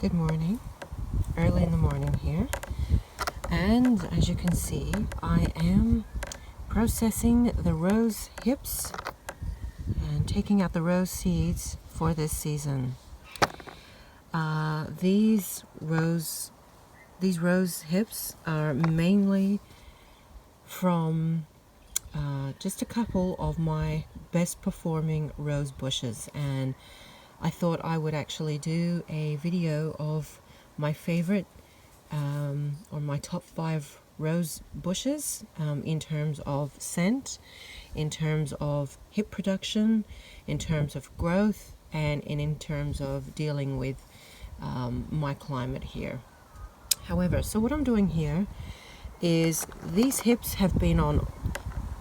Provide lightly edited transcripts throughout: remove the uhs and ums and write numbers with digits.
Good morning, early in the morning here, and as you can see I am processing the rose hips and taking out the rose seeds for this season. These rose hips are mainly from just a couple of my best performing rose bushes, and I thought I would actually do a video of my favorite or my top 5 rose bushes in terms of scent, in terms of hip production, in terms of growth, and in terms of dealing with my climate here. However, so what I'm doing here is these hips have been on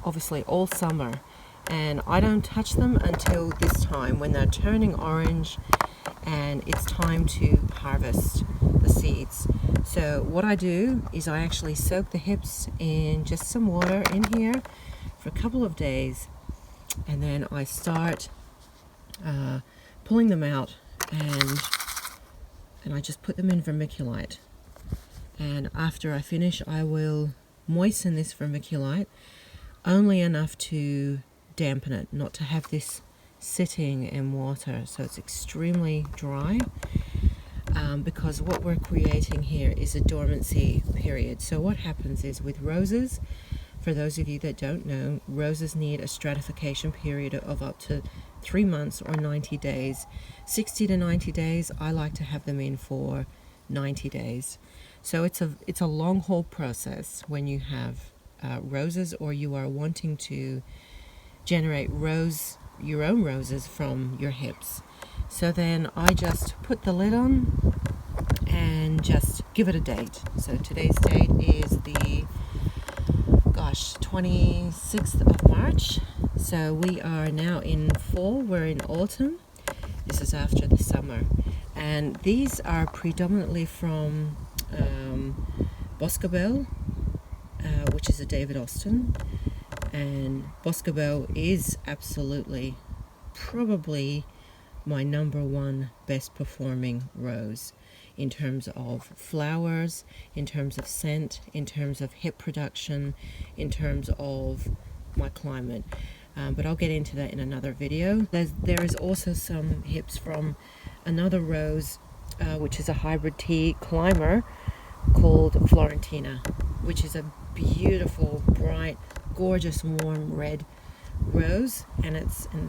obviously all summer, and I don't touch them until this time when they're turning orange and it's time to harvest the seeds. So what I do is I actually soak the hips in just some water in here for a couple of days, and then I start pulling them out, and I just put them in vermiculite. And after I finish, I will moisten this vermiculite only enough to dampen it, not to have this sitting in water, so it's extremely dry, because what we're creating here is a dormancy period. So what happens is with roses, for those of you that don't know, roses need a stratification period of up to 3 months or 90 days. 60 to 90 days, I like to have them in for 90 days. So it's a long haul process when you have roses, or you are wanting to generate your own roses from your hips. So then I just put the lid on and just give it a date. So today's date is the 26th of March. So we are now in fall, we're in autumn. This is after the summer, and these are predominantly from Boscobel, which is a David Austin. And Boscobel is absolutely probably my #1 best performing rose in terms of flowers, in terms of scent, in terms of hip production, in terms of my climate. But I'll get into that in another video. There is also some hips from another rose, which is a hybrid tea climber called Florentina, which is a beautiful, bright, gorgeous, warm red rose, and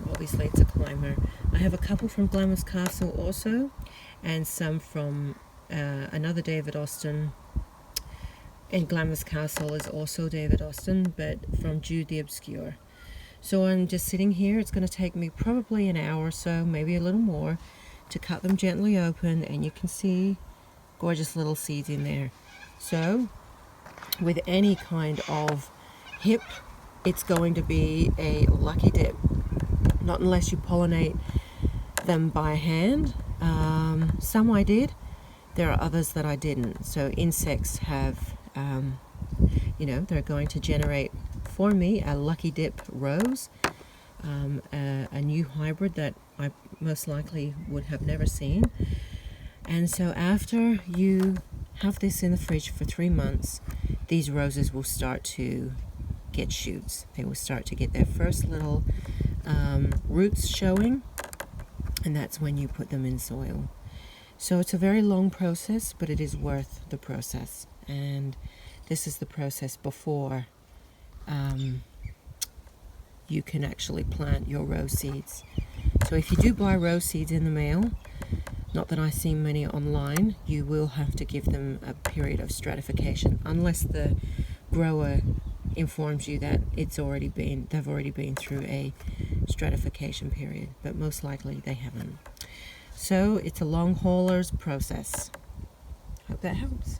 obviously it's a climber. I have a couple from Glamorous Castle also, and some from another David Austin. And Glamorous Castle is also David Austin, but from Jude the Obscure. So I'm just sitting here. It's going to take me probably an hour or so, maybe a little more, to cut them gently open, and you can see gorgeous little seeds in there. So with any kind of hip, it's going to be a lucky dip, not unless you pollinate them by hand. Some I did, there are others that I didn't. So insects have they're going to generate for me a lucky dip rose, a new hybrid that I most likely would have never seen. And so after you have this in the fridge for 3 months, these roses will start to get shoots. They will start to get their first little roots showing, and that's when you put them in soil. So it's a very long process, but it is worth the process. And this is the process before you can actually plant your rose seeds. So if you do buy rose seeds in the mail, not that I see many online, you will have to give them a period of stratification, unless the grower informs you that they've already been through a stratification period, but most likely they haven't. So it's a long hauler's process. Hope that helps.